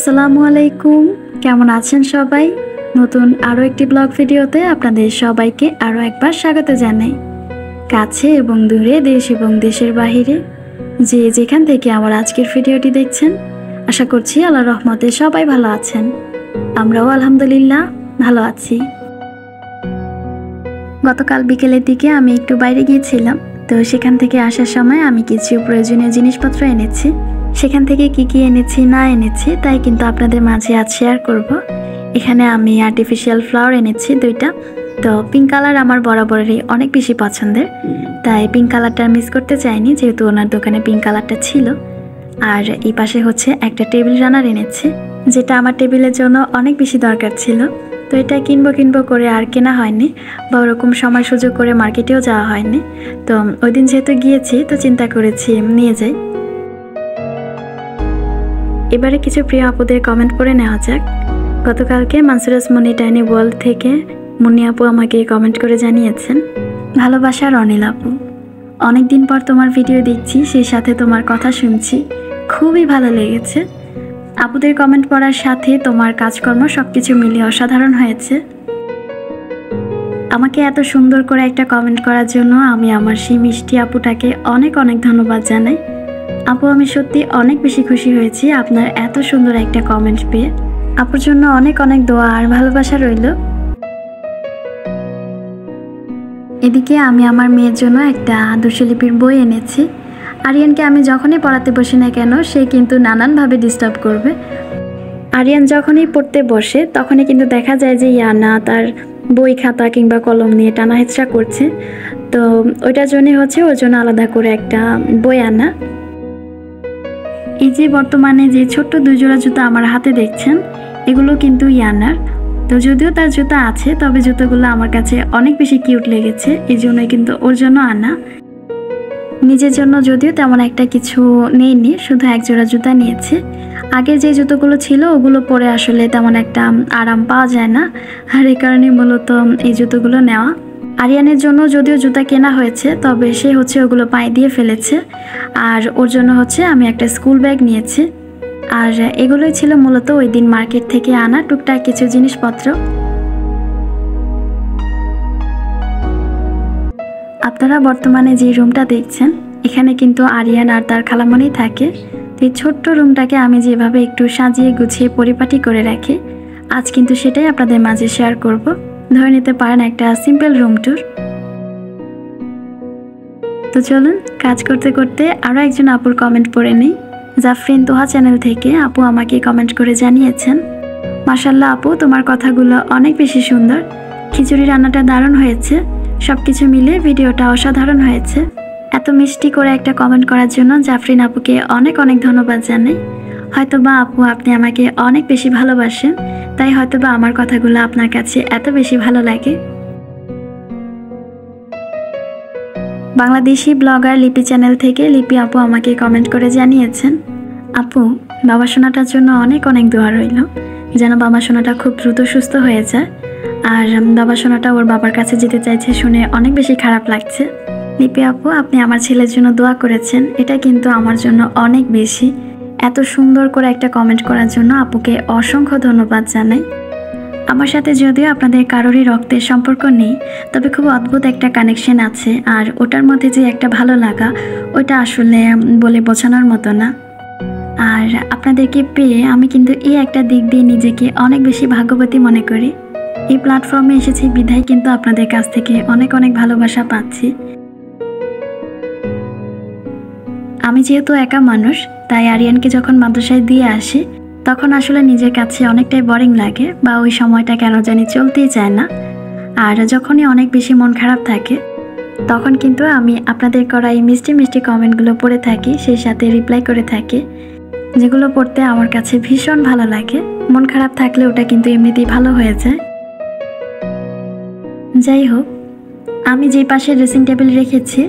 আসসালামু আলাইকুম, কেমন আছেন সবাই? নতুন আরও একটি ব্লগ ভিডিওতে আপনাদের সবাইকে আরও একবার স্বাগত জানাই। কাছে এবং দূরে, দেশ এবং দেশের বাহিরে যে যেখান থেকে আমার আজকের ভিডিওটি দেখছেন, আশা করছি আল্লাহর রহমতে সবাই ভালো আছেন। আমরাও আলহামদুলিল্লাহ ভালো আছি। গতকাল বিকেলের দিকে আমি একটু বাইরে গিয়েছিলাম, তো সেখান থেকে আসার সময় আমি কিছু প্রয়োজনীয় জিনিসপত্র এনেছি। সেখান থেকে কি এনেছি না এনেছি তাই কিন্তু আপনাদের মাঝে আজ শেয়ার করব। এখানে আমি আর্টিফিশিয়াল ফ্লাওয়ার এনেছি 2টা। তো পিঙ্ক কালার আমার বরাবরই অনেক বেশি পছন্দের, তাই পিঙ্ক কালারটা মিস করতে চাইনি, যেহেতু ওনার দোকানে পিঙ্ক কালারটা ছিল। আর এই পাশে হচ্ছে একটা টেবিল রানার এনেছি, যেটা আমার টেবিলের জন্য অনেক বেশি দরকার ছিল। তো এটা কিনবো করে আর কেনা হয়নি, বা ওরকম সময় সুযোগ করে মার্কেটেও যাওয়া হয়নি। তো ওই দিন যেহেতু গিয়েছি, তো চিন্তা করেছি নিয়ে যাই। এবারে কিছু প্রিয় আপুদের কমেন্ট পড়ে নেওয়া যাক। গতকালকে মানসুরাস মনি টাইনি ওয়ার্ল্ড থেকে মুন্নি আপু আমাকে কমেন্ট করে জানিয়েছেন, ভালোবাসার অনিল আপু, অনেকদিন পর তোমার ভিডিও দেখছি, সেই সাথে তোমার কথা শুনছি, খুবই ভালো লেগেছে। আপুদের কমেন্ট পড়ার সাথে তোমার কাজকর্ম সবকিছু মিলিয়ে অসাধারণ হয়েছে। আমাকে এত সুন্দর করে একটা কমেন্ট করার জন্য আমি আমার সেই মিষ্টি আপুটাকে অনেক ধন্যবাদ জানাই। আপু, আমি সত্যি অনেক বেশি খুশি হয়েছি আপনার এত সুন্দর একটা কমেন্ট পেয়ে। আপুর জন্য অনেক দোয়া আর ভালোবাসা রইল। এদিকে আমি আমার মেয়ের জন্য একটা দুষ্যলিপির বই এনেছি। আরিয়ানকে আমি যখনই পড়াতে বসি না কেন, সে কিন্তু নানানভাবে ডিস্টার্ব করবে। আরিয়ান যখনই পড়তে বসে তখনই কিন্তু দেখা যায় যে ইয়ানা তার বই খাতা কিংবা কলম নিয়ে টানা হেঁচড়া করছে। তো ওইটার জন্যই হচ্ছে ওর জন্য আলাদা করে একটা বই আনা। এই যে বর্তমানে যে ছোট্ট 2 জোড়া জুতা আমার হাতে দেখছেন, এগুলো কিন্তু ইয়ানার। তো যদিও তার জুতা আছে, তবে জুতোগুলো আমার কাছে অনেক বেশি কিউট লেগেছে, এই জন্যই কিন্তু ওর জন্য আনা। নিজের জন্য যদিও তেমন একটা কিছু নেইনি, শুধু 1 জোড়া জুতা নিয়েছি। আগের যে জুতোগুলো ছিল ওগুলো পরে আসলে তেমন একটা আরাম পাওয়া যায় না, আর এই কারণে মূলত এই জুতোগুলো নেওয়া। আরিয়ানের জন্য যদিও জুতা কেনা হয়েছে, তবে সে হচ্ছে ওগুলো পায়ে দিয়ে ফেলেছে। আর ওর জন্য হচ্ছে আমি একটা স্কুল ব্যাগ নিয়েছি। আর এগুলোই ছিল মূলত ওই দিন মার্কেট থেকে আনা টুকটাক কিছু জিনিসপত্র। আপনারা বর্তমানে যে রুমটা দেখছেন, এখানে কিন্তু আরিয়ান আর তার খালামণি থাকে। এই ছোট্ট রুমটাকে আমি যেভাবে একটু সাজিয়ে গুছিয়ে পরিপাটি করে রাখি, আজ কিন্তু সেটাই আপনাদের মাঝে শেয়ার করব। ধরে নিতে পারেন একটা সিম্পল রুম ট্যুর। তো চলুন, কাজ করতে করতে আরও একজন আপুর কমেন্ট পড়ে নিই। জাফরিন তোহা চ্যানেল থেকে আপু আমাকে কমেন্ট করে জানিয়েছেন, মাশাল্লাহ আপু, তোমার কথাগুলো অনেক বেশি সুন্দর, খিচুড়ি রান্নাটা দারুণ হয়েছে, সব কিছু মিলে ভিডিওটা অসাধারণ হয়েছে। এত মিষ্টি করে একটা কমেন্ট করার জন্য জাফরিন আপুকে অনেক ধন্যবাদ জানাই। হয়তোবা আপু আপনি আমাকে অনেক বেশি ভালোবাসেন, তাই হয়তোবা আমার কথাগুলো আপনার কাছে এত বেশি ভালো লাগে। বাংলাদেশি ব্লগার লিপি চ্যানেল থেকে লিপি আপু আমাকে কমেন্ট করে জানিয়েছেন, আপু, বাবা সোনাটার জন্য অনেক দোয়া রইল, যেন বাবা সোনাটা খুব দ্রুত সুস্থ হয়ে যায়। আর বাবা সোনাটা ওর বাবার কাছে যেতে চাইছে শুনে অনেক বেশি খারাপ লাগছে। লিপি আপু, আপনি আমার ছেলের জন্য দোয়া করেছেন, এটা কিন্তু আমার জন্য অনেক বেশি। এত সুন্দর করে একটা কমেন্ট করার জন্য আপুকে অসংখ্য ধন্যবাদ জানাই। আমার সাথে যদিও আপনাদের কারোরই রক্তের সম্পর্ক নেই, তবে খুব অদ্ভুত একটা কানেকশন আছে, আর ওটার মধ্যে যে একটা ভালো লাগা, ওইটা আসলে বলে বোঝানোর মতো না। আর আপনাদেরকে পেয়ে আমি কিন্তু এই একটা দিক দিয়ে নিজেকে অনেক বেশি ভাগ্যবতী মনে করি। এই প্ল্যাটফর্মে এসেছি বিধায় কিন্তু আপনাদের কাছ থেকে অনেক ভালোবাসা পাচ্ছি। আমি যেহেতু একা মানুষ, তাই আরিয়ানকে যখন মাদ্রাসায় দিয়ে আসি, তখন আসলে নিজের কাছে অনেকটাই বোরিং লাগে, বা ওই সময়টা কেন জানি চলতেই চায় না। আর যখনই অনেক বেশি মন খারাপ থাকে, তখন কিন্তু আমি আপনাদের করা এই মিষ্টি কমেন্টগুলো পড়ে থাকি, সেই সাথে রিপ্লাই করে থাকি, যেগুলো পড়তে আমার কাছে ভীষণ ভালো লাগে। মন খারাপ থাকলে ওটা কিন্তু এমনিতেই ভালো হয়ে যায়। যাই হোক, আমি যে পাশে ড্রেসিং টেবিল রেখেছি,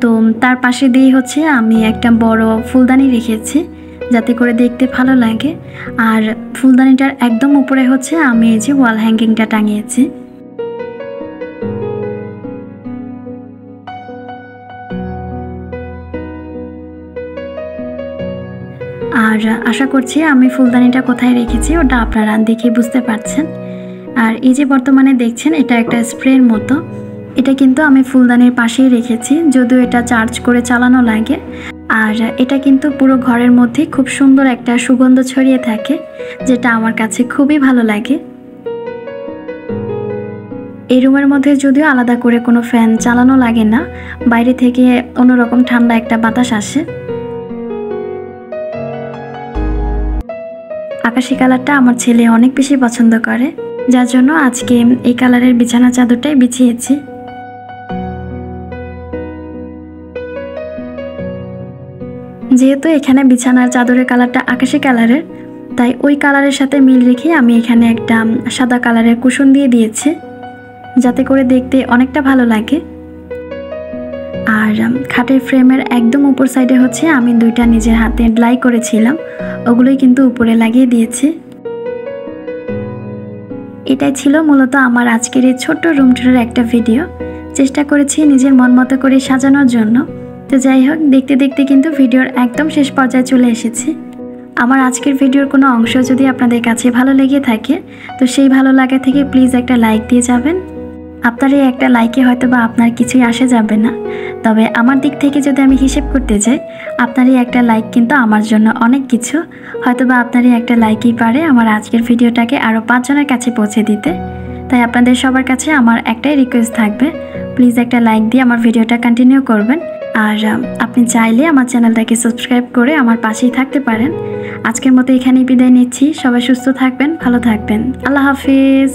তো তার পাশে দিয়ে হচ্ছে আমি একটা বড় ফুলদানি রেখেছি, যাতে করে দেখতে ভালো লাগে। আর ফুলদানিটার একদম উপরে হচ্ছে আমি এই যে ওয়াল হ্যাঙ্গিংটা টাঙিয়েছি। আর আশা করছি আমি ফুলদানিটা কোথায় রেখেছি ওটা আপনারা দেখে বুঝতে পারছেন। আর এই যে বর্তমানে দেখছেন এটা একটা স্প্রের মতো, এটা কিন্তু আমি ফুলদানির পাশেই রেখেছি, যদিও এটা চার্জ করে চালানো লাগে। আর এটা কিন্তু পুরো ঘরের মধ্যে খুব সুন্দর একটা সুগন্ধ ছড়িয়ে থাকে, যেটা আমার কাছে খুবই ভালো লাগে। এই রুমের মধ্যে যদিও আলাদা করে কোনো ফ্যান চালানো লাগে না, বাইরে থেকে অন্যরকম ঠান্ডা একটা বাতাস আসে। আকাশি কালারটা আমার ছেলে অনেক বেশি পছন্দ করে, যার জন্য আজকে এই কালারের বিছানা চাদরটাই বিছিয়েছি। যেহেতু এখানে বিছানার চাদরের কালারটা আকাশি কালারের, তাই ওই কালারের সাথে মিল রেখে আমি এখানে একটা সাদা কালারের কুশন দিয়ে দিয়েছি, যাতে করে দেখতে অনেকটা ভালো লাগে। আর খাটের ফ্রেমের একদম উপর সাইডে হচ্ছে আমি দুইটা নিজের হাতে ড্লাই করেছিলাম, ওগুলোই কিন্তু উপরে লাগিয়ে দিয়েছি। এটাই ছিল মূলত আমার আজকের এই ছোট্ট রুম ট্যুরের একটা ভিডিও। চেষ্টা করেছি নিজের মন মতো করে সাজানোর জন্য। তো যাই হোক, দেখতে দেখতে কিন্তু ভিডিওর একদম শেষ পর্যায়ে চলে এসেছি। আমার আজকের ভিডিওর কোনো অংশ যদি আপনাদের কাছে ভালো লেগে থাকে, তো সেই ভালো লাগা থেকে প্লিজ একটা লাইক দিয়ে যাবেন। আপনার এই একটা লাইকে হয়তো বা আপনার কিছুই আসে যাবে না, তবে আমার দিক থেকে যদি আমি হিসেব করতে যাই, আপনার এই একটা লাইক কিন্তু আমার জন্য অনেক কিছু। হয়তো বা আপনার এই একটা লাইকই পারে আমার আজকের ভিডিওটাকে আরও 5 জনের কাছে পৌঁছে দিতে। তাই আপনাদের সবার কাছে আমার একটাই রিকোয়েস্ট থাকবে, প্লিজ একটা লাইক দিয়ে আমার ভিডিওটা কন্টিনিউ করবেন। আর আপনি চাইলে আমার চ্যানেলটাকে সাবস্ক্রাইব করে আমার পাশেই থাকতে পারেন। আজকের মতো এখানেই বিদায় নিচ্ছি। সবাই সুস্থ থাকবেন, ভালো থাকবেন। আল্লাহ হাফিজ।